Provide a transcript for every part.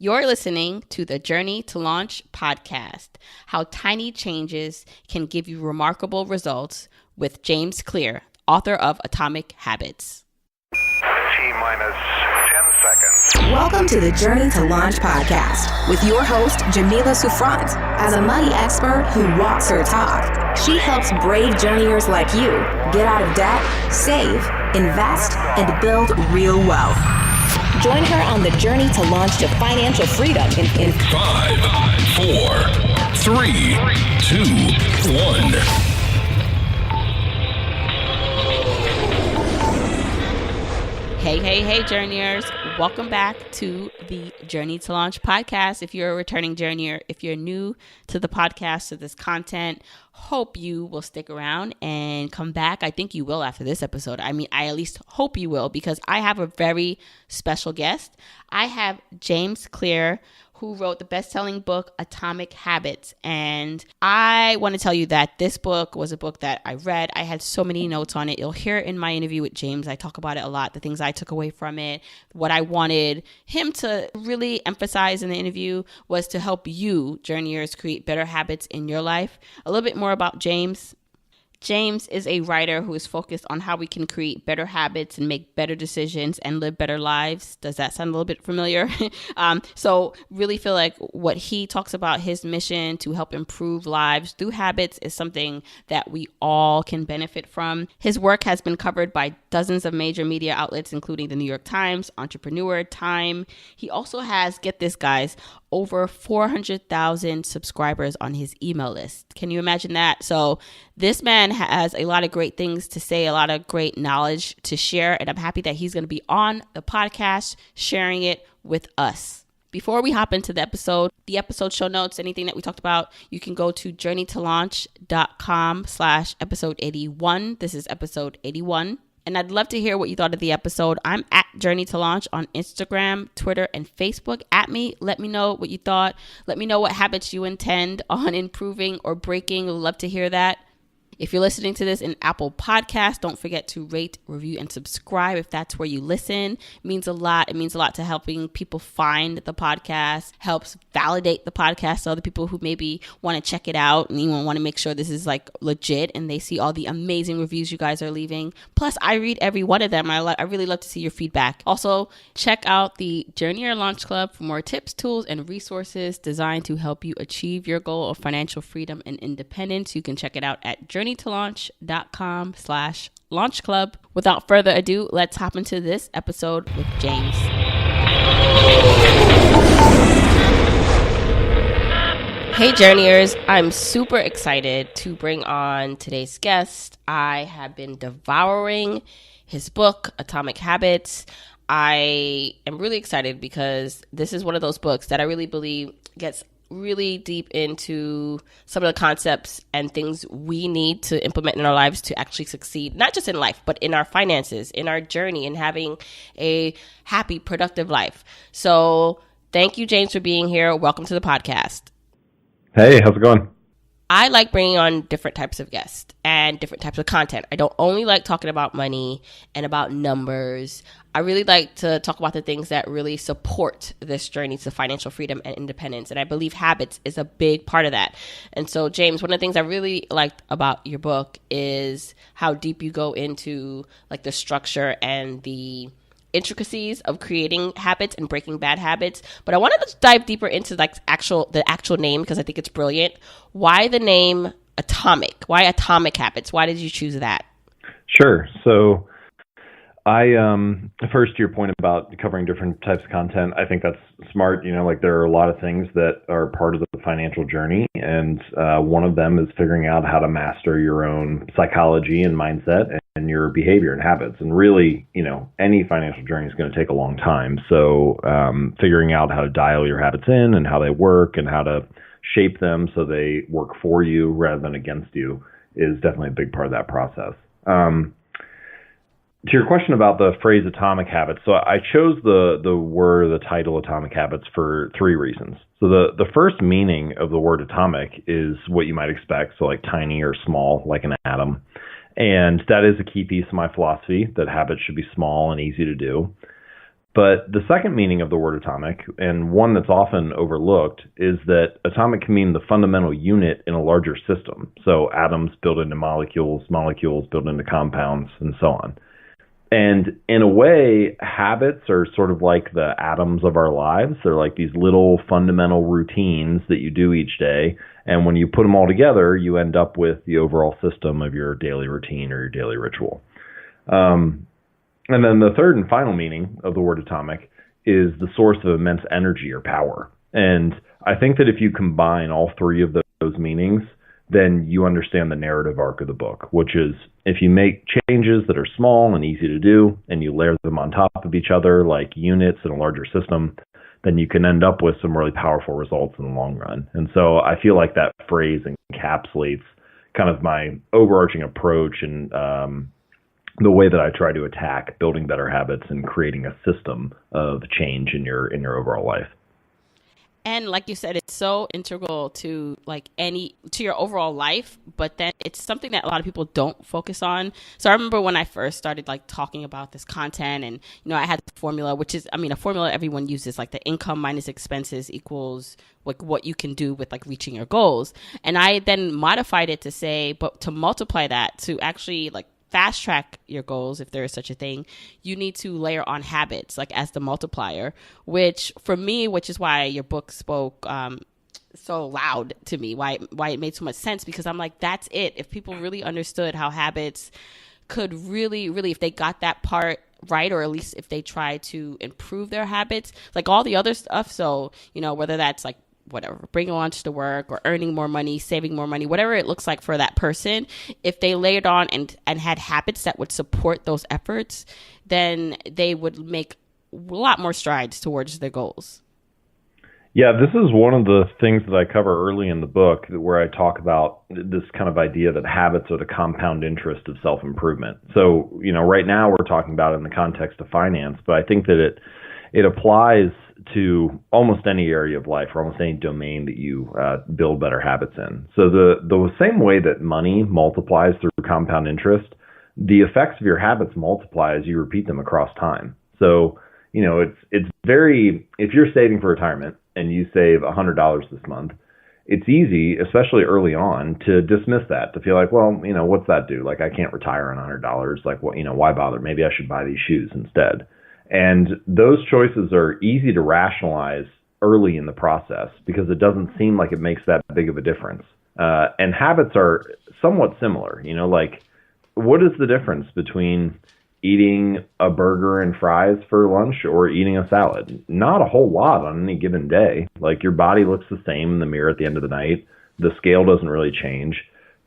You're listening to the Journey to Launch podcast, how tiny changes can give you remarkable results with James Clear, author of Atomic Habits. T-minus 10 seconds. Welcome to the Journey to Launch podcast with your host, Jamila Souffrant. As a money expert who walks her talk, she helps brave journeyers like you get out of debt, save, invest, and build real wealth. Join her on the journey to launch to financial freedom in 5, 4, 3, 2, 1. Hey, journeyers. Welcome back to the Journey to Launch podcast. If you're a returning journeyer, if you're new to the podcast, to this content, hope you will stick around and come back. I think you will after this episode. I at least hope you will, because I have a very special guest. I have James Clear, who wrote the best-selling book, Atomic Habits. And I want to tell you that this book was a book that I read. I had so many notes on it. You'll hear it in my interview with James. I talk about it a lot, the things I took away from it. What I wanted him to really emphasize in the interview was to help you, journeyers, create better habits in your life. A little bit more about James. James is a writer who is focused on how we can create better habits and make better decisions and live better lives. Does that sound a little bit familiar? So really feel like what he talks about, his mission to help improve lives through habits, is something that we all can benefit from. His work has been covered by dozens of major media outlets, including the New York Times, Entrepreneur, Time. He also has, get this guys, over 400,000 subscribers on his email list. Can you imagine that? So this man has a lot of great things to say, a lot of great knowledge to share, and I'm happy that he's going to be on the podcast sharing it with us. Before we hop into the episode show notes, anything that we talked about, you can go to journeytolaunch.com/episode 81. This is episode 81. And I'd love to hear what you thought of the episode. I'm at Journey to Launch on Instagram, Twitter, and Facebook. At me, let me know what you thought. Let me know what habits you intend on improving or breaking. We'd love to hear that. If you're listening to this in Apple Podcasts, don't forget to rate, review, and subscribe if that's where you listen. It means a lot. It means a lot to helping people find the podcast, helps validate the podcast to other people who maybe want to check it out and even want to make sure this is like legit, and they see all the amazing reviews you guys are leaving. Plus, I read every one of them. I really love to see your feedback. Also, check out the Journeyer Launch Club for more tips, tools, and resources designed to help you achieve your goal of financial freedom and independence. You can check it out at journeytolaunch.com/launch club. Without further ado, let's hop into this episode with James. Hey journeyers, I'm super excited to bring on today's guest. I have been devouring his book, Atomic Habits. I am really excited because this is one of those books that I really believe gets really deep into some of the concepts and things we need to implement in our lives to actually succeed, not just in life, but in our finances, in our journey, and having a happy, productive life. So thank you, James, for being here. Welcome to the podcast. Hey, how's it going? I like bringing on different types of guests and different types of content. I don't only like talking about money and about numbers. I really like to talk about the things that really support this journey to financial freedom and independence. And I believe habits is a big part of that. And so, James, one of the things I really liked about your book is how deep you go into like the structure and the intricacies of creating habits and breaking bad habits. But I wanted to dive deeper into like the actual name, because I think it's brilliant. Why the name Atomic? Why Atomic Habits? Why did you choose that? Sure. So I first, to your point about covering different types of content, I think that's smart. You know, like there are a lot of things that are part of the financial journey, and one of them is figuring out how to master your own psychology and mindset and your behavior and habits. And really, you know, any financial journey is going to take a long time. So figuring out how to dial your habits in and how they work and how to shape them so they work for you rather than against you is definitely a big part of that process. To your question about the phrase atomic habits, so I chose the title Atomic Habits for three reasons. So the first meaning of the word atomic is what you might expect, so like tiny or small, like an atom. And that is a key piece of my philosophy, that habits should be small and easy to do. But the second meaning of the word atomic, and one that's often overlooked, is that atomic can mean the fundamental unit in a larger system. So atoms build into molecules, molecules build into compounds, and so on. And in a way, habits are sort of like the atoms of our lives. They're like these little fundamental routines that you do each day. And when you put them all together, you end up with the overall system of your daily routine or your daily ritual. And then the third and final meaning of the word atomic is the source of immense energy or power. And I think that if you combine all three of those meanings, then you understand the narrative arc of the book, which is if you make changes that are small and easy to do, and you layer them on top of each other like units in a larger system, then you can end up with some really powerful results in the long run. And so I feel like that phrase encapsulates kind of my overarching approach and the way that I try to attack building better habits and creating a system of change in your overall life. And like you said, it's so integral to to your overall life, but then it's something that a lot of people don't focus on. So I remember when I first started talking about this content, and I had the formula, which is, a formula everyone uses, like the income minus expenses equals what you can do with reaching your goals. And I then modified it to say, but to multiply that to actually fast track your goals, if there is such a thing, you need to layer on habits as the multiplier, which is why your book spoke so loud to me, why it made so much sense, because I'm like, that's it. If people really understood how habits could really, if they got that part right, or at least if they try to improve their habits, all the other stuff. So, whether that's whatever, bringing lunch to work or earning more money, saving more money, whatever it looks like for that person, if they layered on and had habits that would support those efforts, then they would make a lot more strides towards their goals. Yeah, this is one of the things that I cover early in the book, where I talk about this kind of idea that habits are the compound interest of self-improvement. So, right now we're talking about it in the context of finance, but I think that it applies to almost any area of life or almost any domain that you build better habits in. So the same way that money multiplies through compound interest, the effects of your habits multiply as you repeat them across time. So, it's very, if you're saving for retirement and you save $100 this month, it's easy, especially early on, to dismiss that, to feel like, well, what's that do? I can't retire on $100. Why bother? Maybe I should buy these shoes instead. And those choices are easy to rationalize early in the process because it doesn't seem like it makes that big of a difference. And habits are somewhat similar. What is the difference between eating a burger and fries for lunch or eating a salad? Not a whole lot on any given day. Your body looks the same in the mirror at the end of the night. The scale doesn't really change.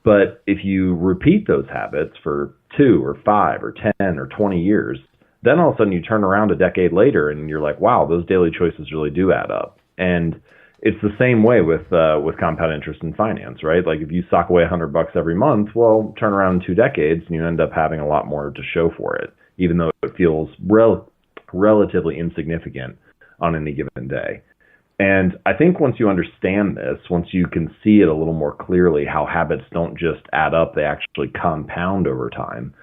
But if you repeat those habits for 2 or 5 or 10 or 20 years, then all of a sudden you turn around a decade later and you're like, wow, those daily choices really do add up. And it's the same way with compound interest in finance, right? If you sock away $100 every month, well, turn around in 2 decades and you end up having a lot more to show for it, even though it feels relatively insignificant on any given day. And I think once you understand this, once you can see it a little more clearly, how habits don't just add up, they actually compound over time,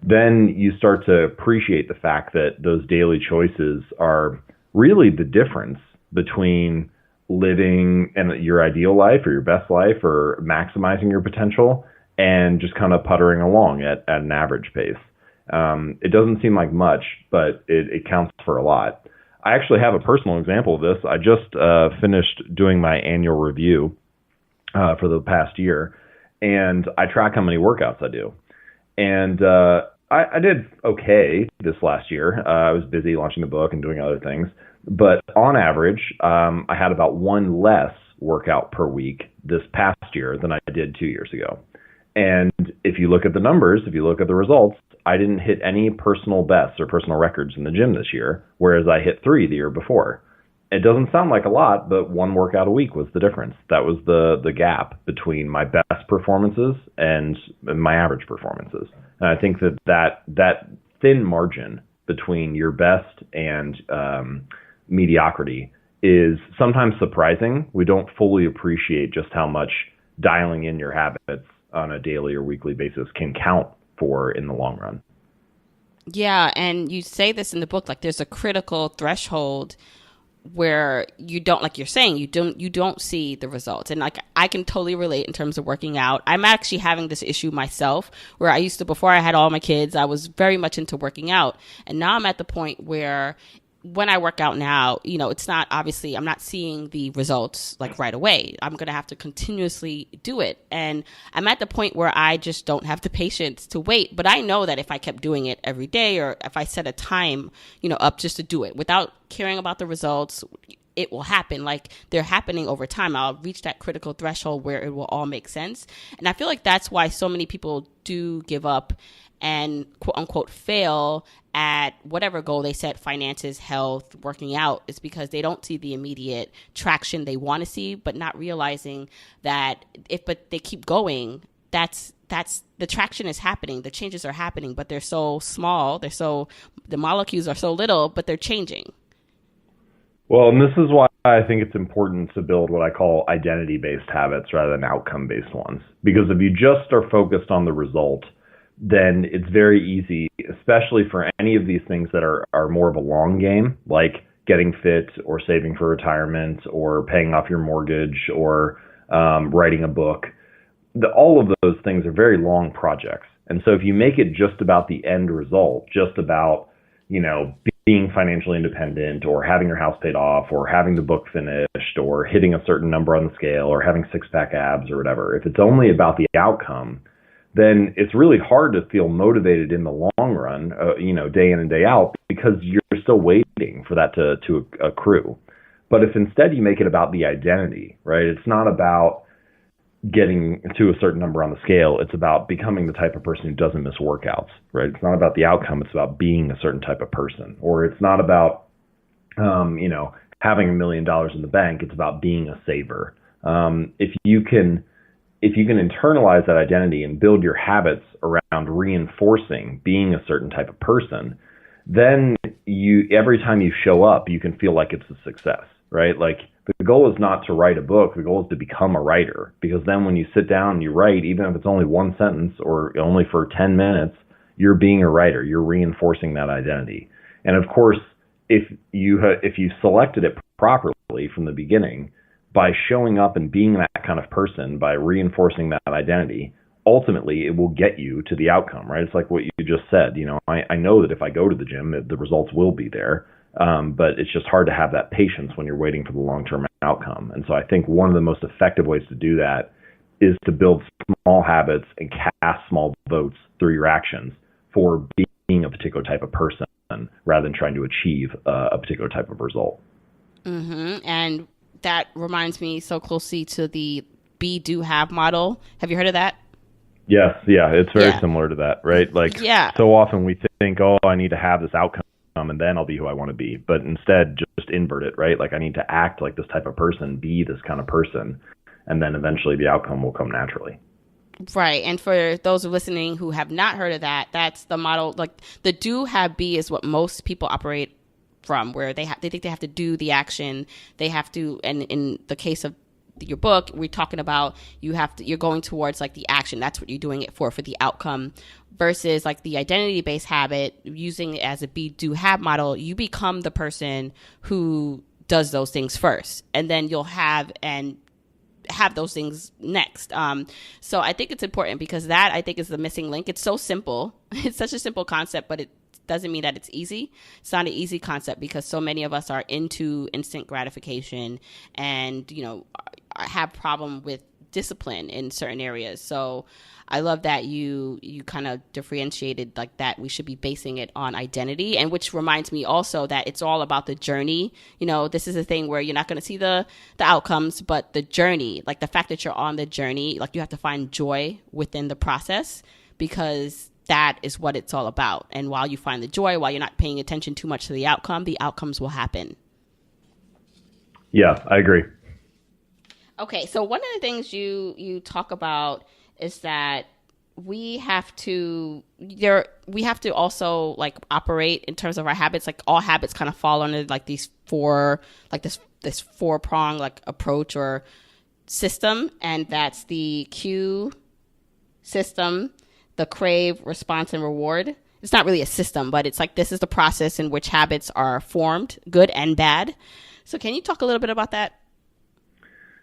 then you start to appreciate the fact that those daily choices are really the difference between living your ideal life or your best life or maximizing your potential and just kind of puttering along at an average pace. It doesn't seem like much, but it counts for a lot. I actually have a personal example of this. I just finished doing my annual review for the past year, and I track how many workouts I do. And I did okay this last year. I was busy launching the book and doing other things. But on average, I had about 1 less workout per week this past year than I did 2 years ago. And if you look at the numbers, if you look at the results, I didn't hit any personal bests or personal records in the gym this year, whereas I hit 3 the year before. It doesn't sound like a lot, but 1 workout a week was the difference. That was the gap between my best performances and my average performances. And I think that thin margin between your best and mediocrity is sometimes surprising. We don't fully appreciate just how much dialing in your habits on a daily or weekly basis can count for in the long run. Yeah, and you say this in the book, like there's a critical threshold where you don't, like you're saying, you don't see the results. And like I can totally relate in terms of working out. I'm actually having this issue myself where I used to, before I had all my kids, I was very much into working out. And now I'm at the point where when I work out now, you know, it's not, obviously I'm not seeing the results like right away. I'm going to have to continuously do it. And I'm at the point where I just don't have the patience to wait. But I know that if I kept doing it every day, or if I set a time, you know, up just to do it without caring about the results, it will happen. Like they're happening over time. I'll reach that critical threshold where it will all make sense. And I feel like that's why so many people do give up and quote unquote fail at whatever goal they set, finances, health, working out, is because they don't see the immediate traction they want to see, but not realizing that but they keep going, that's the traction is happening, the changes are happening, but they're so small, the molecules are so little, but they're changing. Well, and this is why I think it's important to build what I call identity-based habits rather than outcome-based ones. Because if you just are focused on the result, then it's very easy, especially for any of these things that are more of a long game, like getting fit or saving for retirement or paying off your mortgage or writing a book. All of those things are very long projects. And so if you make it just about the end result, just about, you know, being financially independent or having your house paid off or having the book finished or hitting a certain number on the scale or having six-pack abs or whatever, if it's only about the outcome, then it's really hard to feel motivated in the long run, you know, day in and day out, because you're still waiting for that to accrue. But if instead you make it about the identity, right? It's not about getting to a certain number on the scale. It's about becoming the type of person who doesn't miss workouts, right? It's not about the outcome. It's about being a certain type of person. Or it's not about, you know, having $1 million in the bank. It's about being a saver. If you can internalize that identity and build your habits around reinforcing being a certain type of person, then every time you show up, you can feel like it's a success, right? Like the goal is not to write a book. The goal is to become a writer, because then when you sit down and you write, even if it's only one sentence or only for 10 minutes, you're being a writer. You're reinforcing that identity. And of course, if you selected it properly from the beginning, by showing up and being that kind of person, by reinforcing that identity, ultimately it will get you to the outcome, right? It's like what you just said. You know, I know that if I go to the gym, the results will be there, but it's just hard to have that patience when you're waiting for the long-term outcome. And so I think one of the most effective ways to do that is to build small habits and cast small votes through your actions for being a particular type of person rather than trying to achieve a particular type of result. Mm-hmm. And that reminds me so closely to the be, do, have model. Have you heard of that? Yes. Yeah. It's very similar to that, right? Like so often we think, oh, I need to have this outcome and then I'll be who I want to be. But instead just invert it, right? Like I need to act like this type of person, be this kind of person. And then eventually the outcome will come naturally. Right. And for those listening who have not heard of that, that's the model. Like the do, have, be is what most people operate from, where they think they have to do the action. They have to, and in the case of your book, we're talking about you're going towards like the action. That's what you're doing it for the outcome, versus like the identity-based habit, using it as a be, do, have model. You become the person who does those things first, and then you'll have those things next. So I think it's important, because that, I think, is the missing link. It's so simple. It's such a simple concept, but it doesn't mean that it's easy. It's not an easy concept, because so many of us are into instant gratification and, you know, have problem with discipline in certain areas. So I love that you kind of differentiated like that. We should be basing it on identity, and which reminds me also that it's all about the journey. You know, this is a thing where you're not going to see the outcomes, but the journey, like the fact that you're on the journey, like you have to find joy within the process, because that is what it's all about. And while you find the joy, while you're not paying attention too much to the outcomes will happen. Yeah, I agree. Okay, so one of the things you talk about is that we have to also like operate in terms of our habits. Like all habits kind of fall under like these four, like this four-prong like approach or system, and that's the cue system, the crave, response, and reward. it's not really a system, but it's like this is the process in which habits are formed, good and bad. So can you talk a little bit about that?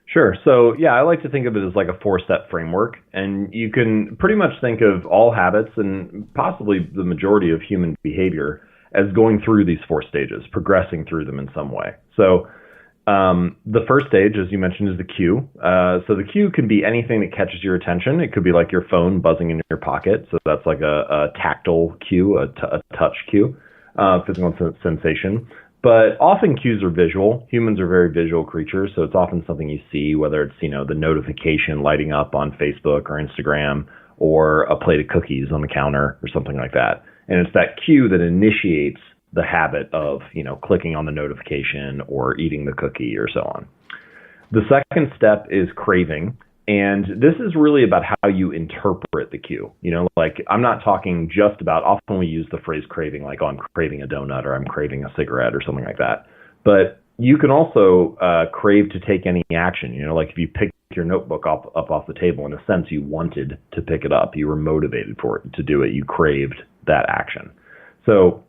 Sure. So yeah, I like to think of it as like a 4-step framework, and you can pretty much think of all habits and possibly the majority of human behavior as going through these 4 stages, progressing through them in some way. So the first stage, as you mentioned, is the cue. So the cue can be anything that catches your attention. It could be like your phone buzzing in your pocket. So that's like a tactile cue, a touch cue, physical sensation. But often cues are visual. Humans are very visual creatures, so it's often something you see, whether it's, the notification lighting up on Facebook or Instagram, or a plate of cookies on the counter or something like that. And it's that cue that initiates the habit of, clicking on the notification or eating the cookie or so on. The second step is craving. And this is really about how you interpret the cue. Like I'm not talking just about, often we use the phrase craving, like, oh, I'm craving a donut or I'm craving a cigarette or something like that. But you can also crave to take any action. Like if you pick your notebook up off the table, in a sense, you wanted to pick it up. You were motivated for it to do it. You craved that action. So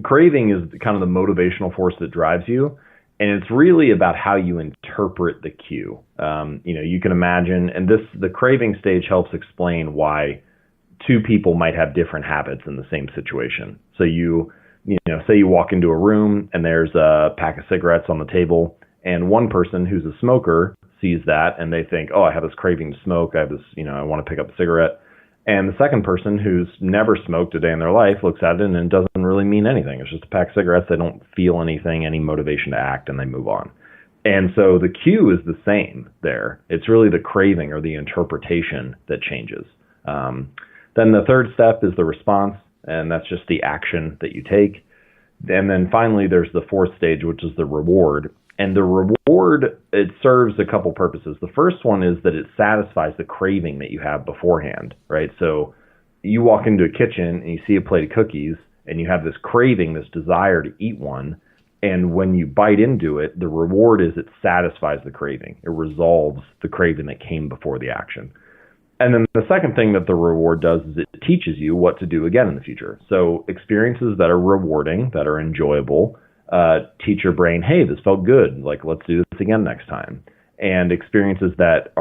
craving is kind of the motivational force that drives you. And it's really about how you interpret the cue. You can imagine, and the craving stage helps explain why 2 people might have different habits in the same situation. So say you walk into a room and there's a pack of cigarettes on the table, and one person who's a smoker sees that and they think, oh, I have this craving to smoke. I have this, I want to pick up a cigarette. And the second person who's never smoked a day in their life looks at it and it doesn't really mean anything. It's just a pack of cigarettes. They don't feel anything, any motivation to act, and they move on. And so the cue is the same there. It's really the craving or the interpretation that changes. Then the third step is the response, and that's just the action that you take. And then finally, there's the 4th stage, which is the reward. And the reward, it serves a couple purposes. The first one is that it satisfies the craving that you have beforehand, right? So you walk into a kitchen and you see a plate of cookies and you have this craving, this desire to eat one. And when you bite into it, the reward is it satisfies the craving. It resolves the craving that came before the action. And then the second thing that the reward does is it teaches you what to do again in the future. So experiences that are rewarding, that are enjoyable, teach your brain, hey, this felt good. Like, let's do this again next time. And experiences that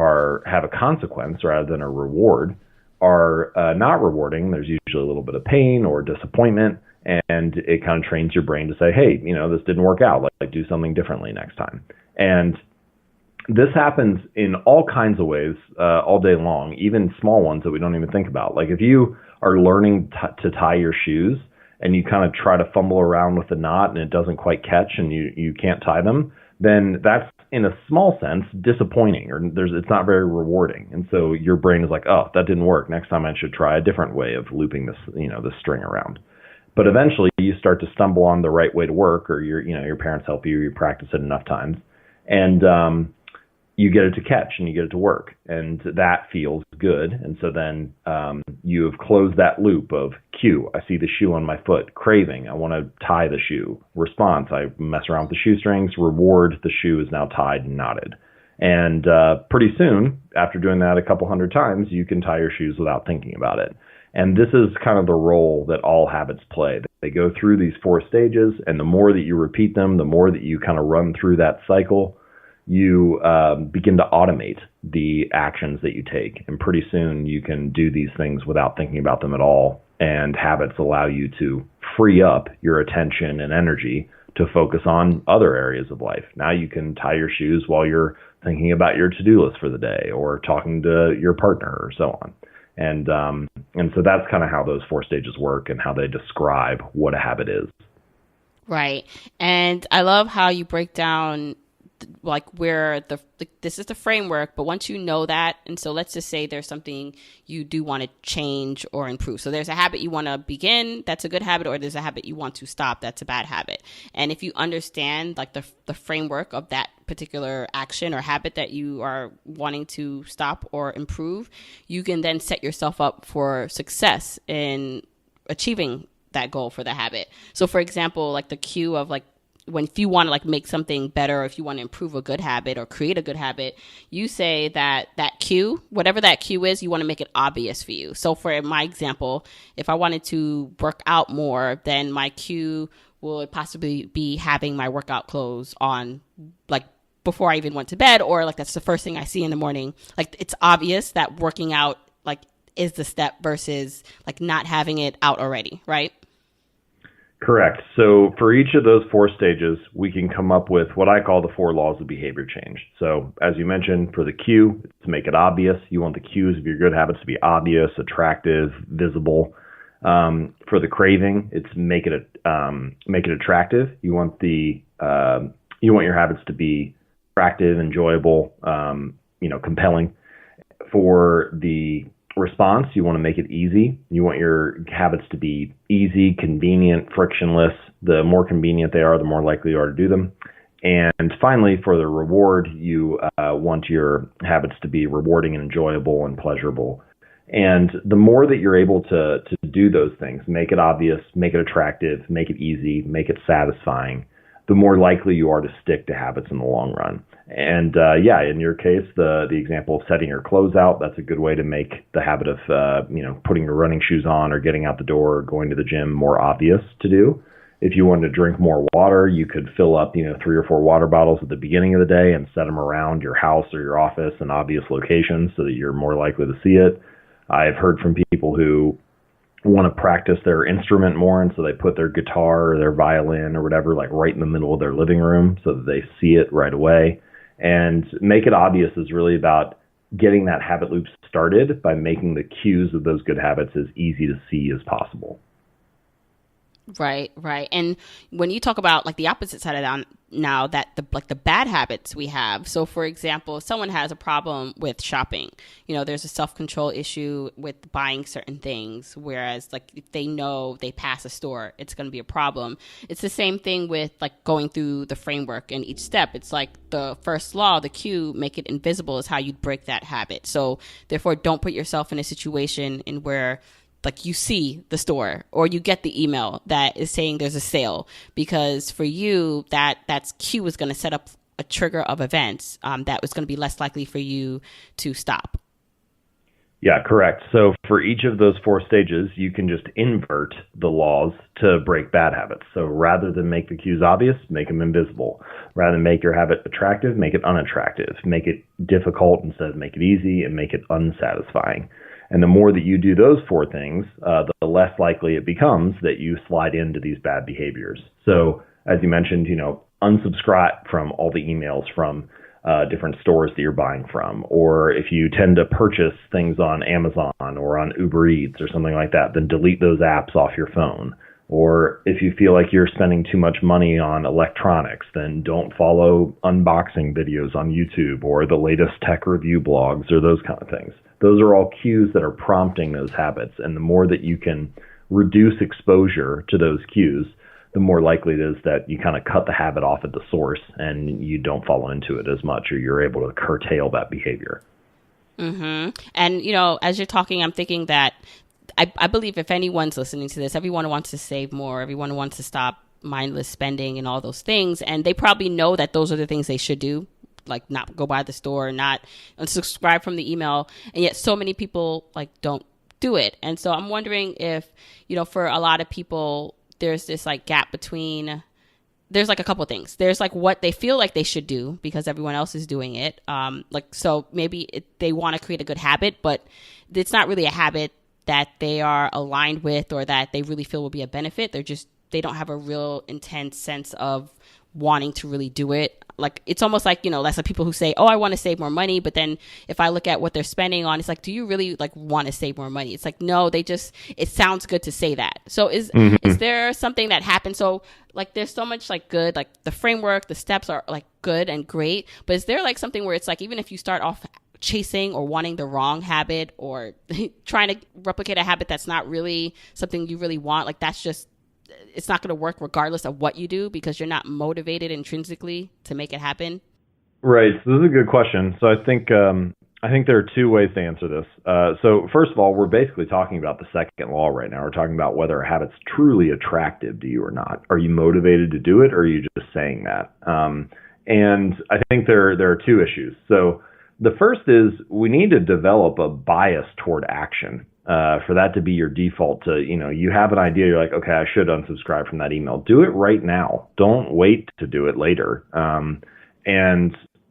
have a consequence rather than a reward are not rewarding. There's usually a little bit of pain or disappointment, and it kind of trains your brain to say, hey, this didn't work out. Like do something differently next time. And this happens in all kinds of ways all day long, even small ones that we don't even think about. Like if you are learning to tie your shoes, and you kind of try to fumble around with the knot and it doesn't quite catch and you can't tie them, then that's, in a small sense, disappointing, or it's not very rewarding. And so your brain is like, oh, that didn't work. Next time I should try a different way of looping this, this string around. But eventually you start to stumble on the right way to work, or your parents help you practice it enough times, and you get it to catch and you get it to work, and that feels good. And so then you have closed that loop of cue. I see the shoe on my foot. Craving. I want to tie the shoe. Response. I mess around with the shoestrings. Reward. The shoe is now tied and knotted. And pretty soon, after doing that a couple hundred times, you can tie your shoes without thinking about it. And this is kind of the role that all habits play. They go through these 4 stages, and the more that you repeat them, the more that you kind of run through that cycle, you begin to automate the actions that you take. And pretty soon you can do these things without thinking about them at all. And habits allow you to free up your attention and energy to focus on other areas of life. Now you can tie your shoes while you're thinking about your to-do list for the day, or talking to your partner, or so on. And so that's kind of how those 4 stages work and how they describe what a habit is. Right. And I love how you break down like where this is the framework, but once you know that, and so let's just say there's something you do want to change or improve. So there's a habit you want to begin, that's a good habit, or there's a habit you want to stop, that's a bad habit. And if you understand like the framework of that particular action or habit that you are wanting to stop or improve, you can then set yourself up for success in achieving that goal for the habit. So for example, like the cue of like if you want to like make something better, or if you want to improve a good habit or create a good habit, you say that cue, whatever that cue is, you want to make it obvious for you. So for my example, if I wanted to work out more, then my cue would possibly be having my workout clothes on, like before I even went to bed, or like that's the first thing I see in the morning. Like it's obvious that working out like is the step versus like not having it out already, right? Correct. So for each of those 4 stages, we can come up with what I call the 4 laws of behavior change. So as you mentioned, for the cue, to make it obvious, you want the cues of your good habits to be obvious, attractive, visible. For the craving, it's make it attractive. You want your habits to be attractive, enjoyable, compelling. For the response, you want to make it easy. You want your habits to be easy, convenient, frictionless. The more convenient they are, the more likely you are to do them. And finally, for the reward, you want your habits to be rewarding and enjoyable and pleasurable. And the more that you're able to do those things, make it obvious, make it attractive, make it easy, make it satisfying, the more likely you are to stick to habits in the long run. And in your case, the example of setting your clothes out, that's a good way to make the habit of putting your running shoes on or getting out the door or going to the gym more obvious to do. If you wanted to drink more water, you could fill up 3 or 4 water bottles at the beginning of the day and set them around your house or your office in obvious locations so that you're more likely to see it. I've heard from people who want to practice their instrument more, and so they put their guitar or their violin or whatever like right in the middle of their living room so that they see it right away. And make it obvious is really about getting that habit loop started by making the cues of those good habits as easy to see as possible. Right. And when you talk about like the opposite side of that now, that the bad habits we have. So for example, if someone has a problem with shopping, there's a self-control issue with buying certain things, whereas like if they know they pass a store, it's going to be a problem. It's the same thing with like going through the framework and each step. It's like the first law, the cue, make it invisible, is how you'd break that habit. So therefore, don't put yourself in a situation in where like you see the store or you get the email that is saying there's a sale, because for you that's cue is going to set up a trigger of events that was going to be less likely for you to stop. Yeah, correct. So for each of those 4 stages, you can just invert the laws to break bad habits. So rather than make the cues obvious, make them invisible. Rather than make your habit attractive, make it unattractive. Make it difficult instead of make it easy, and make it unsatisfying. And the more that you do those 4 things, the less likely it becomes that you slide into these bad behaviors. So as you mentioned, unsubscribe from all the emails from different stores that you're buying from. Or if you tend to purchase things on Amazon or on Uber Eats or something like that, then delete those apps off your phone. Or if you feel like you're spending too much money on electronics, then don't follow unboxing videos on YouTube or the latest tech review blogs or those kind of things. Those are all cues that are prompting those habits. And the more that you can reduce exposure to those cues, the more likely it is that you kind of cut the habit off at the source and you don't fall into it as much, or you're able to curtail that behavior. Mm-hmm. And, as you're talking, I'm thinking that I believe if anyone's listening to this, everyone wants to save more. Everyone wants to stop mindless spending and all those things. And they probably know that those are the things they should do, like not go by the store, not unsubscribe from the email. And yet so many people like don't do it. And so I'm wondering if, for a lot of people, there's this like gap between, there's like a couple of things. There's like what they feel like they should do because everyone else is doing it. So maybe they want to create a good habit, but it's not really a habit that they are aligned with or that they really feel will be a benefit. They don't have a real intense sense of wanting to really do it. Like, it's almost like, less of people who say, oh, I want to save more money. But then if I look at what they're spending on, it's like, do you really like want to save more money? It's like, no, it sounds good to say that. So is there something that happens? So like, there's so much like good, like the framework, the steps are like good and great. But is there like something where it's like, even if you start off chasing or wanting the wrong habit or trying to replicate a habit that's not really something you really want, like it's not going to work regardless of what you do because you're not motivated intrinsically to make it happen? Right. So this is a good question. So I think I think there are two ways to answer this. So first of all, we're basically talking about the second law right now. We're talking about whether a habit's truly attractive to you or not. Are you motivated to do it, or are you just saying that? And I think there are two issues. So the first is we need to develop a bias toward action. For that to be your default to, you have an idea, you're like, okay, I should unsubscribe from that email. Do it right now. Don't wait to do it later.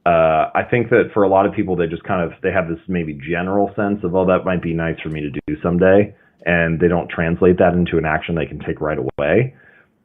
I think that for a lot of people, they just they have this maybe general sense of, oh, that might be nice for me to do someday. And they don't translate that into an action they can take right away.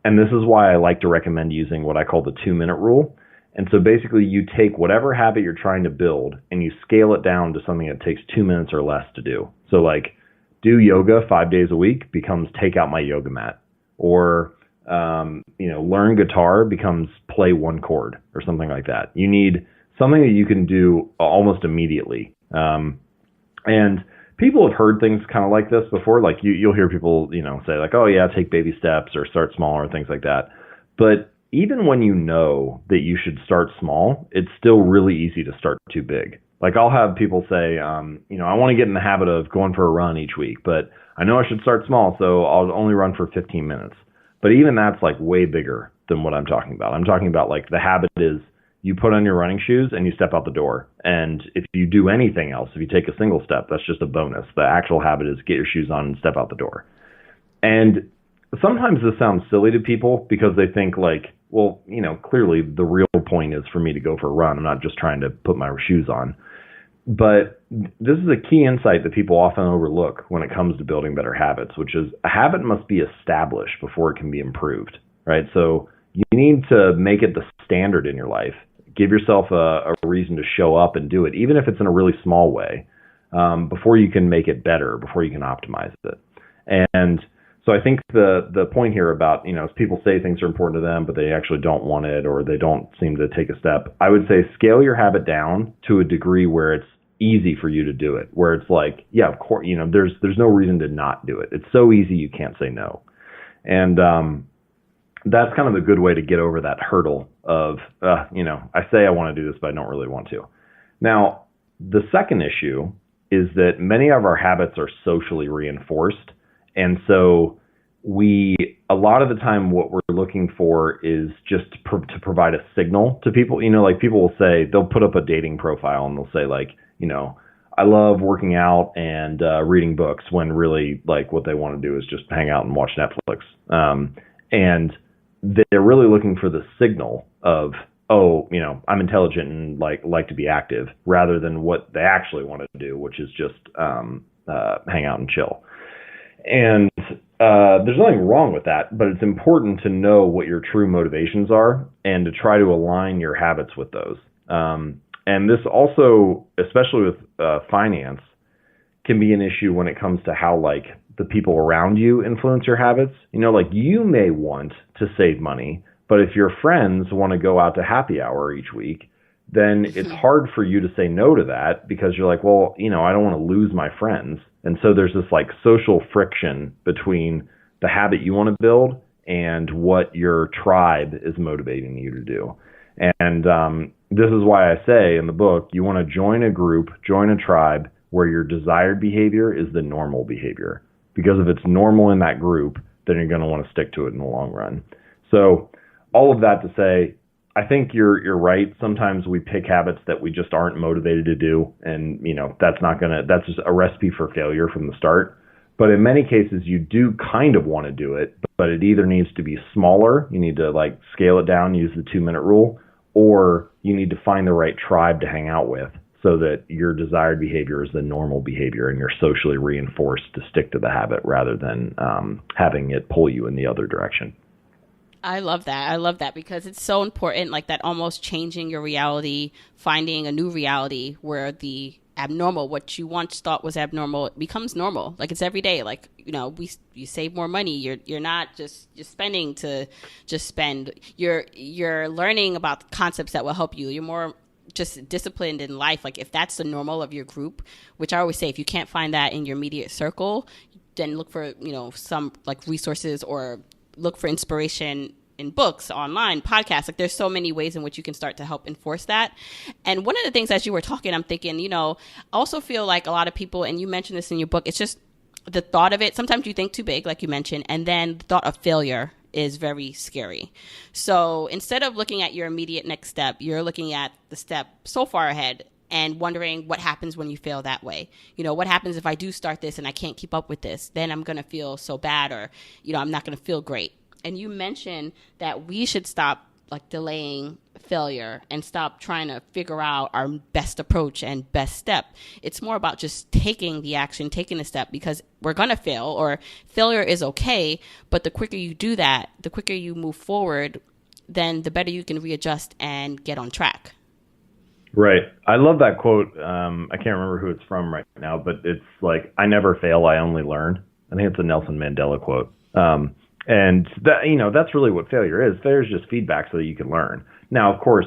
And this is why I like to recommend using what I call the 2-minute rule. And so basically you take whatever habit you're trying to build and you scale it down to something that takes 2 minutes or less to do. So like do yoga 5 days a week becomes take out my yoga mat, or, learn guitar becomes play one chord or something like that. You need something that you can do almost immediately. And people have heard things kind of like this before. Like you'll hear people, say like, oh yeah, take baby steps or start small or things like that. But even when you know that you should start small, it's still really easy to start too big. Like I'll have people say, I want to get in the habit of going for a run each week, but I know I should start small, so I'll only run for 15 minutes. But even that's like way bigger than what I'm talking about. I'm talking about like the habit is you put on your running shoes and you step out the door. And if you do anything else, if you take a single step, that's just a bonus. The actual habit is get your shoes on and step out the door. And sometimes this sounds silly to people because they think like, well, clearly the real point is for me to go for a run. I'm not just trying to put my shoes on. But this is a key insight that people often overlook when it comes to building better habits, which is a habit must be established before it can be improved, right? So you need to make it the standard in your life. Give yourself a reason to show up and do it, even if it's in a really small way, before you can make it better, before you can optimize it. And so I think the point here about, people say things are important to them, but they actually don't want it, or they don't seem to take a step. I would say scale your habit down to a degree where it's easy for you to do it, where it's like, yeah, of course, there's no reason to not do it. It's so easy you can't say no. And that's kind of a good way to get over that hurdle of, I say I want to do this, but I don't really want to. Now, the second issue is that many of our habits are socially reinforced. And so a lot of the time what we're looking for is just to provide a signal to people. Like people will say, they'll put up a dating profile and they'll say like, I love working out and reading books, when really like what they want to do is just hang out and watch Netflix. And they're really looking for the signal of, oh, I'm intelligent and like to be active, rather than what they actually want to do, which is just hang out and chill. And there's nothing wrong with that, but it's important to know what your true motivations are and to try to align your habits with those. And this also, especially with finance, can be an issue when it comes to how like the people around you influence your habits. Like you may want to save money, but if your friends want to go out to happy hour each week, then it's hard for you to say no to that, because you're like, well, I don't want to lose my friends. And so there's this like social friction between the habit you want to build and what your tribe is motivating you to do. And this is why I say in the book, you want to join a group, join a tribe where your desired behavior is the normal behavior. Because if it's normal in that group, then you're going to want to stick to it in the long run. So all of that to say, I think you're right. Sometimes we pick habits that we just aren't motivated to do. And, that's just a recipe for failure from the start. But in many cases, you do kind of want to do it, but it either needs to be smaller. You need to like scale it down, use the 2-minute rule, or you need to find the right tribe to hang out with so that your desired behavior is the normal behavior and you're socially reinforced to stick to the habit rather than having it pull you in the other direction. I love that because it's so important, like that almost changing your reality, finding a new reality where the abnormal, what you once thought was abnormal, it becomes normal. Like it's every day. Like, you save more money. You're not just spending to just spend. You're learning about concepts that will help you. You're more just disciplined in life. Like if that's the normal of your group, which I always say, if you can't find that in your immediate circle, then look for, some like resources or look for inspiration in books, online, podcasts. Like there's so many ways in which you can start to help enforce that. And one of the things as you were talking, I'm thinking, I also feel like a lot of people, and you mentioned this in your book, it's just the thought of it. Sometimes you think too big, like you mentioned, and then the thought of failure is very scary. So instead of looking at your immediate next step, you're looking at the step so far ahead and wondering what happens when you fail that way. What happens if I do start this and I can't keep up with this? Then I'm going to feel so bad, or, I'm not going to feel great. And you mentioned that we should stop like delaying failure and stop trying to figure out our best approach and best step. It's more about just taking the action, taking the step, because we're going to fail, or failure is okay. But the quicker you do that, the quicker you move forward, then the better you can readjust and get on track. Right. I love that quote. I can't remember who it's from right now, but it's like, I never fail, I only learn. I think it's a Nelson Mandela quote. And that, that's really what failure is. Failure is just feedback so that you can learn. Now, of course,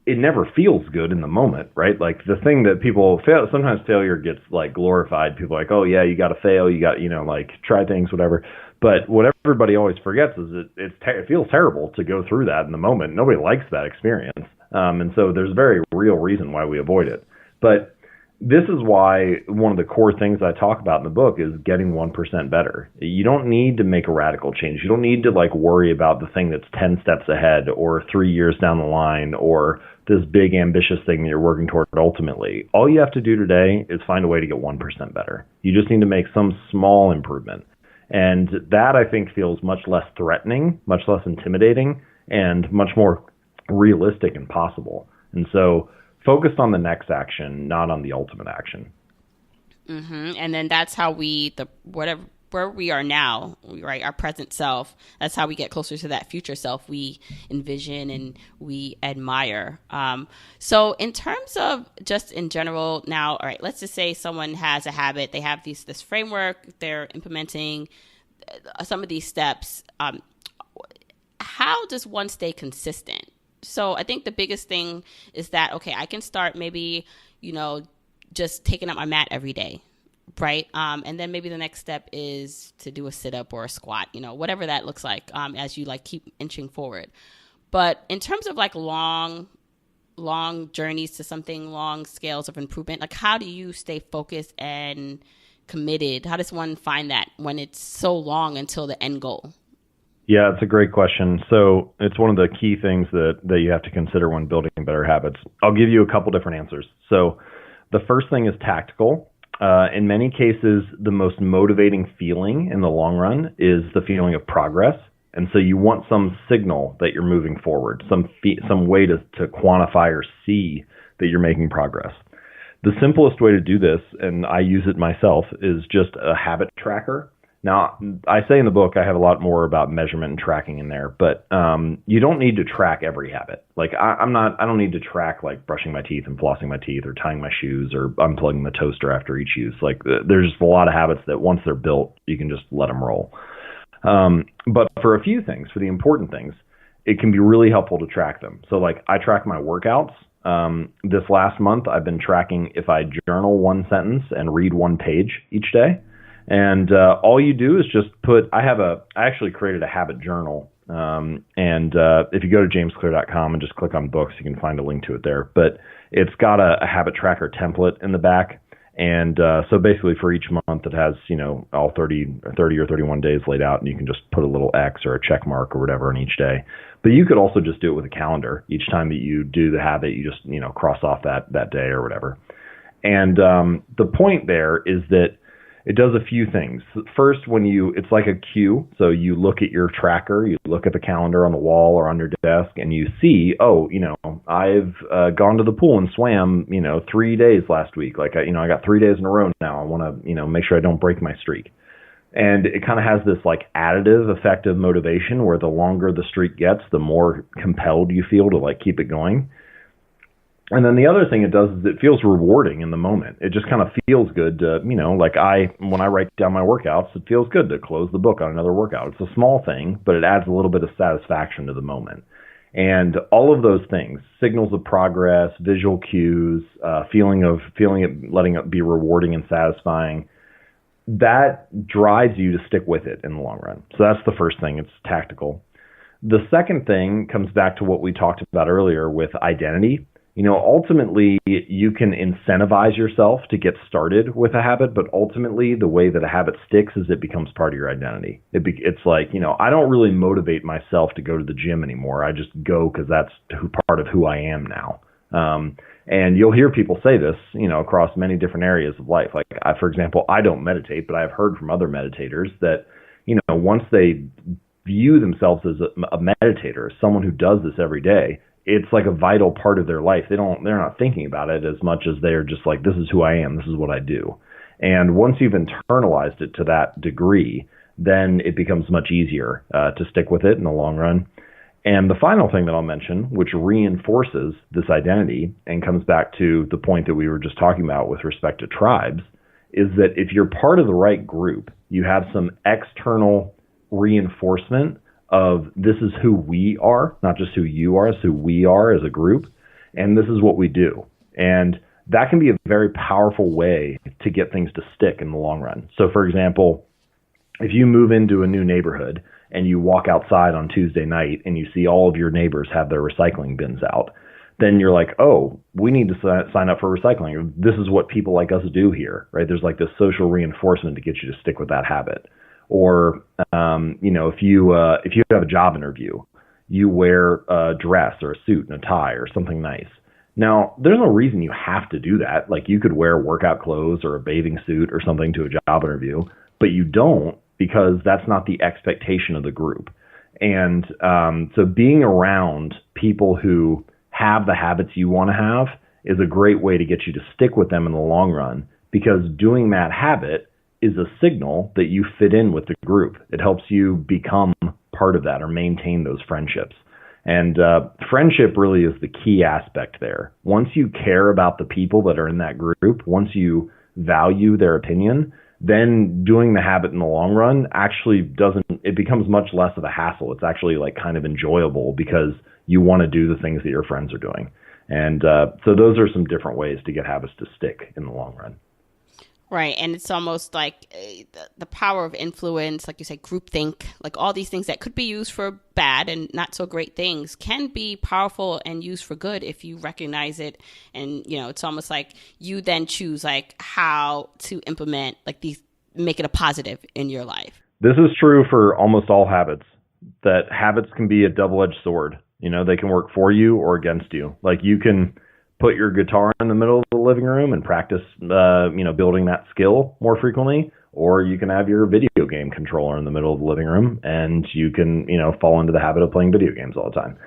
it never feels good in the moment, right? Like the thing that people fail, sometimes failure gets like glorified. People are like, oh yeah, you got to fail. You got, like try things, whatever. But what everybody always forgets is it feels terrible to go through that in the moment. Nobody likes that experience. And so there's a very real reason why we avoid it. But this is why one of the core things I talk about in the book is getting 1% better. You don't need to make a radical change. You don't need to like worry about the thing that's 10 steps ahead or 3 years down the line or this big ambitious thing that you're working toward ultimately. All you have to do today is find a way to get 1% better. You just need to make some small improvement. And that, I think, feels much less threatening, much less intimidating, and much more realistic and possible. And so focused on the next action, not on the ultimate action. Mm-hmm. And then that's how where we are now, right? Our present self, that's how we get closer to that future self we envision and we admire. So in terms of just in general now, all right, let's just say someone has a habit, they have this framework, they're implementing some of these steps. How does one stay consistent? So I think the biggest thing is that, okay, I can start maybe, just taking up my mat every day, right? And then maybe the next step is to do a sit-up or a squat, whatever that looks like, as you like keep inching forward. But in terms of like long journeys to something, long scales of improvement, like how do you stay focused and committed? How does one find that when it's so long until the end goal? Yeah, it's a great question. So it's one of the key things that you have to consider when building better habits. I'll give you a couple different answers. So the first thing is tactical. In many cases, the most motivating feeling in the long run is the feeling of progress. And so you want some signal that you're moving forward, some way to quantify or see that you're making progress. The simplest way to do this, and I use it myself, is just a habit tracker. Now, I say in the book I have a lot more about measurement and tracking in there, but you don't need to track every habit. Like I don't need to track like brushing my teeth and flossing my teeth or tying my shoes or unplugging the toaster after each use. Like there's just a lot of habits that once they're built, you can just let them roll. But for a few things, for the important things, it can be really helpful to track them. So like I track my workouts. This last month, I've been tracking if I journal one sentence and read one page each day. And all you do is just I actually created a habit journal. And if you go to jamesclear.com and just click on books, you can find a link to it there. But it's got a habit tracker template in the back. And so basically for each month, it has, all 30 or 31 days laid out, and you can just put a little X or a check mark or whatever on each day. But you could also just do it with a calendar. Each time that you do the habit, you just, cross off that day or whatever. And the point there is that it does a few things. First, it's like a cue. So you look at your tracker, you look at the calendar on the wall or on your desk, and you see, I've gone to the pool and swam, 3 days last week. Like, I got 3 days in a row now. I want to, make sure I don't break my streak. And it kind of has this like additive effect of motivation where the longer the streak gets, the more compelled you feel to like keep it going. And then the other thing it does is it feels rewarding in the moment. It just kind of feels good to, when I write down my workouts, it feels good to close the book on another workout. It's a small thing, but it adds a little bit of satisfaction to the moment. And all of those things, signals of progress, visual cues, feeling it, letting it be rewarding and satisfying, that drives you to stick with it in the long run. So that's the first thing. It's tactical. The second thing comes back to what we talked about earlier with identity. Ultimately, you can incentivize yourself to get started with a habit, but ultimately the way that a habit sticks is it becomes part of your identity. It's like, I don't really motivate myself to go to the gym anymore. I just go because that's part of who I am now. And you'll hear people say this, across many different areas of life. Like, for example, I don't meditate, but I've heard from other meditators that, once they view themselves as a meditator, someone who does this every day, it's like a vital part of their life. They're not thinking about it as much as they're just like, this is who I am, this is what I do. And once you've internalized it to that degree, then it becomes much easier to stick with it in the long run. And the final thing that I'll mention, which reinforces this identity and comes back to the point that we were just talking about with respect to tribes, is that if you're part of the right group, you have some external reinforcement of this is who we are, not just who you are, it's who we are as a group, and this is what we do. And that can be a very powerful way to get things to stick in the long run. So for example, if you move into a new neighborhood and you walk outside on Tuesday night and you see all of your neighbors have their recycling bins out, then you're like, oh, we need to sign up for recycling. This is what people like us do here, right? There's like this social reinforcement to get you to stick with that habit. Or, if you have a job interview, you wear a dress or a suit and a tie or something nice. Now, there's no reason you have to do that. Like, you could wear workout clothes or a bathing suit or something to a job interview, but you don't, because that's not the expectation of the group. And so being around people who have the habits you want to have is a great way to get you to stick with them in the long run, because doing that habit is a signal that you fit in with the group. It helps you become part of that or maintain those friendships. And friendship really is the key aspect there. Once you care about the people that are in that group, once you value their opinion, then doing the habit in the long run actually it becomes much less of a hassle. It's actually like kind of enjoyable because you want to do the things that your friends are doing. And so those are some different ways to get habits to stick in the long run. Right. And it's almost like the power of influence, like you say, groupthink, like all these things that could be used for bad and not so great things can be powerful and used for good if you recognize it. And, it's almost like you then choose like how to implement like these, make it a positive in your life. This is true for almost all habits, that habits can be a double-edged sword. They can work for you or against you. Like, you can put your guitar in the middle of the living room and practice, building that skill more frequently, or you can have your video game controller in the middle of the living room and you can, fall into the habit of playing video games all the time.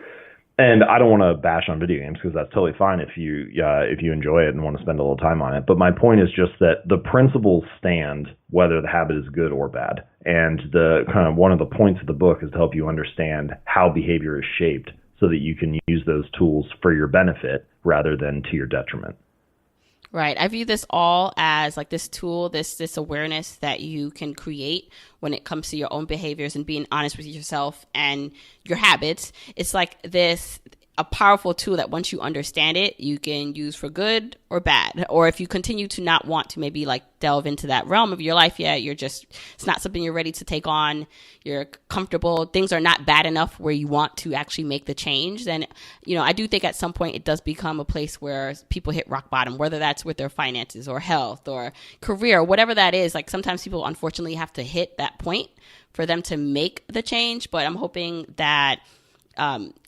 And I don't want to bash on video games, because that's totally fine if you enjoy it and want to spend a little time on it. But my point is just that the principles stand whether the habit is good or bad. And the kind of one of the points of the book is to help you understand how behavior is shaped so that you can use those tools for your benefit rather than to your detriment. Right. I view this all as like this tool, this awareness that you can create when it comes to your own behaviors and being honest with yourself and your habits. It's like a powerful tool that once you understand it, you can use for good or bad. Or if you continue to not want to maybe like delve into that realm of your life yet, it's not something you're ready to take on, you're comfortable, things are not bad enough where you want to actually make the change, then, I do think at some point it does become a place where people hit rock bottom, whether that's with their finances or health or career, whatever that is. Like, sometimes people unfortunately have to hit that point for them to make the change, but I'm hoping that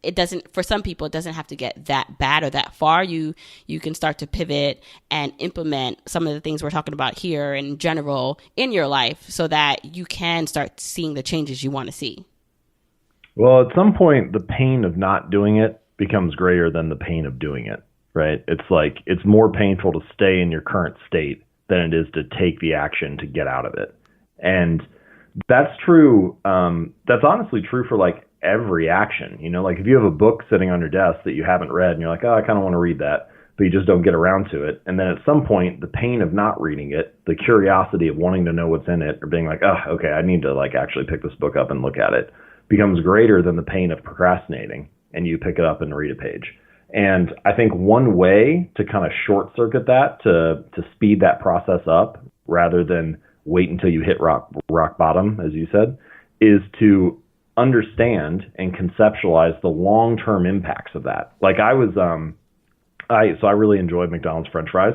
it doesn't, for some people, it doesn't have to get that bad or that far. You can start to pivot and implement some of the things we're talking about here in general in your life so that you can start seeing the changes you want to see. Well, at some point, the pain of not doing it becomes greater than the pain of doing it, right? It's like, it's more painful to stay in your current state than it is to take the action to get out of it. And that's true. That's honestly true for like every action. Like, if you have a book sitting on your desk that you haven't read and you're like, oh, I kind of want to read that, but you just don't get around to it. And then at some point, the pain of not reading it, the curiosity of wanting to know what's in it, or being like, oh, okay, I need to like actually pick this book up and look at it, becomes greater than the pain of procrastinating, and you pick it up and read a page. And I think one way to kind of short circuit that, to speed that process up rather than wait until you hit rock bottom, as you said, is to understand and conceptualize the long-term impacts of that. Like I was, I really enjoyed McDonald's French fries.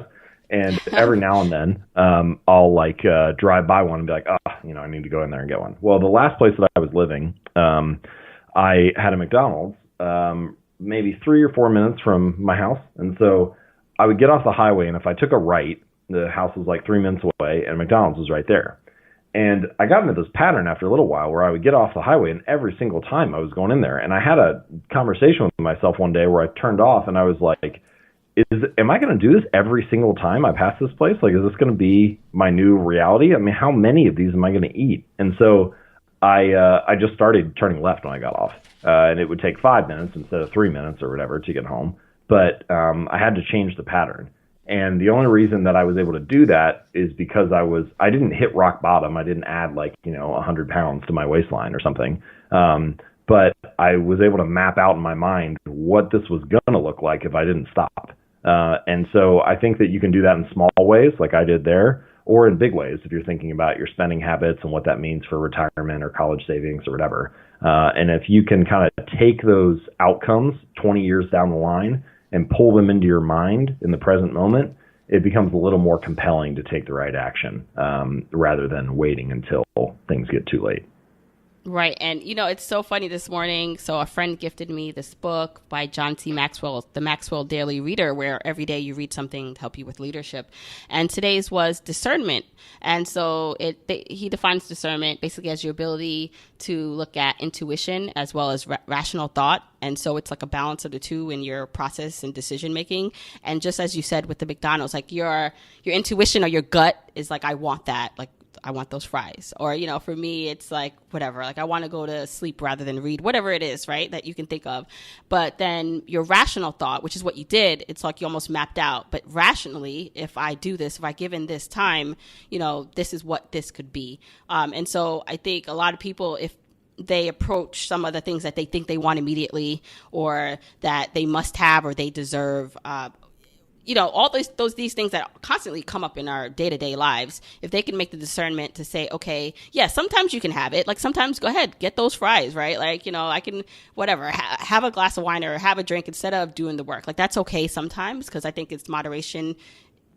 And every now and then, I'll drive by one and be like, I need to go in there and get one. Well, the last place that I was living, I had a McDonald's, maybe 3 or 4 minutes from my house. And so I would get off the highway, and if I took a right, the house was like 3 minutes away, and McDonald's was right there. And I got into this pattern after a little while where I would get off the highway, and every single time I was going in there. And I had a conversation with myself one day where I turned off, and I was like, am I going to do this every single time I pass this place? Like, is this going to be my new reality? I mean, how many of these am I going to eat? And so I just started turning left when I got off. And it would take 5 minutes instead of 3 minutes or whatever to get home. But I had to change the pattern. And the only reason that I was able to do that is because I didn't hit rock bottom. I didn't add 100 pounds to my waistline or something. But I was able to map out in my mind what this was going to look like if I didn't stop. And so I think that you can do that in small ways like I did there, or in big ways if you're thinking about your spending habits and what that means for retirement or college savings or whatever. And if you can kind of take those outcomes 20 years down the line and pull them into your mind in the present moment, it becomes a little more compelling to take the right action rather than waiting until things get too late. Right. And, it's so funny this morning. So a friend gifted me this book by John C. Maxwell, The Maxwell Daily Reader, where every day you read something to help you with leadership. And today's was discernment. And so he defines discernment basically as your ability to look at intuition as well as rational thought. And so it's like a balance of the two in your process and decision making. And just as you said with the McDonald's, like your intuition or your gut is like, I want that. Like, I want those fries. Or, for me, it's like, whatever, like I want to go to sleep rather than read, whatever it is, right, that you can think of. But then your rational thought, which is what you did, it's like you almost mapped out. But rationally, if I do this, if I give in this time, this is what this could be. And so I think a lot of people, if they approach some of the things that they think they want immediately or that they must have or they deserve, all these things that constantly come up in our day-to-day lives, if they can make the discernment to say, okay, yeah, sometimes you can have it. Like sometimes go ahead, get those fries, right? Like, I can, whatever, have a glass of wine or have a drink instead of doing the work. Like that's okay sometimes because I think it's moderation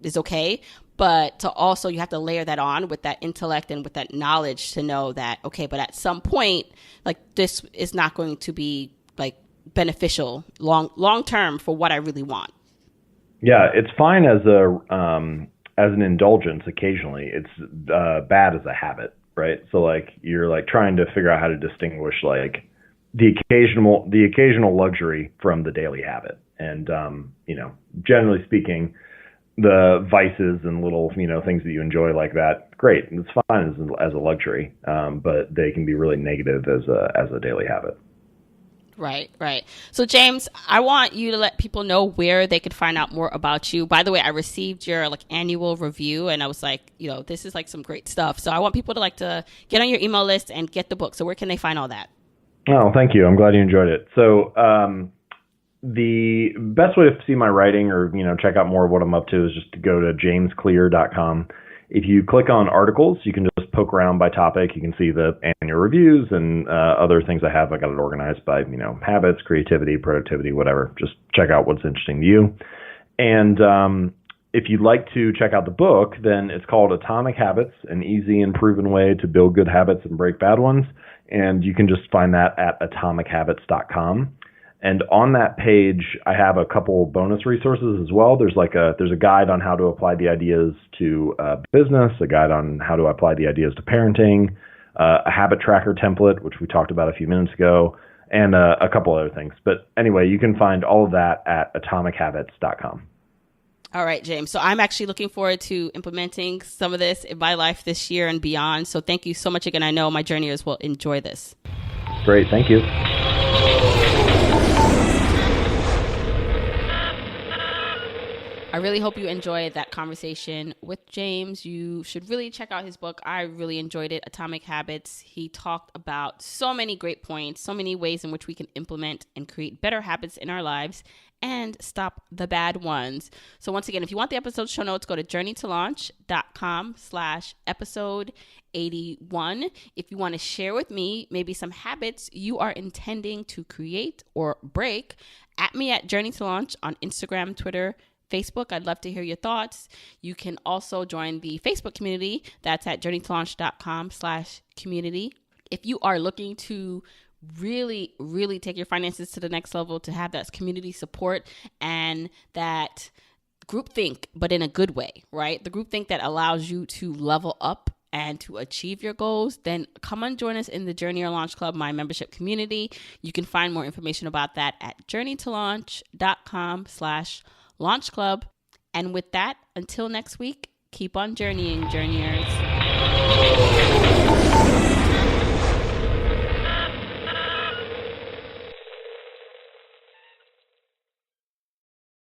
is okay. But to also, you have to layer that on with that intellect and with that knowledge to know that, okay, but at some point, like this is not going to be like beneficial long term for what I really want. Yeah, it's fine as an indulgence occasionally. It's bad as a habit, right? So like you're like trying to figure out how to distinguish like the occasional luxury from the daily habit. And generally speaking, the vices and little things that you enjoy like that, great, it's fine as a luxury, but they can be really negative as a daily habit. Right. So James, I want you to let people know where they could find out more about you. By the way, I received your annual review and I was like, this is like some great stuff. So I want people to get on your email list and get the book. So where can they find all that? Oh, thank you. I'm glad you enjoyed it. So the best way to see my writing or, check out more of what I'm up to is just to go to jamesclear.com. If you click on articles, you can just poke around by topic. You can see the annual reviews and other things I have. I got it organized by, habits, creativity, productivity, whatever. Just check out what's interesting to you. And if you'd like to check out the book, then it's called Atomic Habits, an easy and proven way to build good habits and break bad ones. And you can just find that at atomichabits.com. And on that page, I have a couple bonus resources as well. There's a guide on how to apply the ideas to business, a guide on how to apply the ideas to parenting, a habit tracker template, which we talked about a few minutes ago, and a couple other things. But anyway, you can find all of that at atomichabits.com. All right, James. So I'm actually looking forward to implementing some of this in my life this year and beyond. So thank you so much again. I know my journeyers will enjoy this. Great. Thank you. I really hope you enjoyed that conversation with James. You should really check out his book. I really enjoyed it, Atomic Habits. He talked about so many great points, so many ways in which we can implement and create better habits in our lives and stop the bad ones. So once again, if you want the episode show notes, go to journeytolaunch.com/episode 81. If you want to share with me maybe some habits you are intending to create or break, at me at Journey to Launch on Instagram, Twitter, Facebook. I'd love to hear your thoughts. You can also join the Facebook community. That's at journeytolaunch.com/community. If you are looking to really, really take your finances to the next level, to have that community support and that groupthink, but in a good way, right? The groupthink that allows you to level up and to achieve your goals, then come and join us in the Journey or Launch Club, my membership community. You can find more information about that at journeytolaunch.com/launch club. And with that, until next week, keep on journeying, journeyers.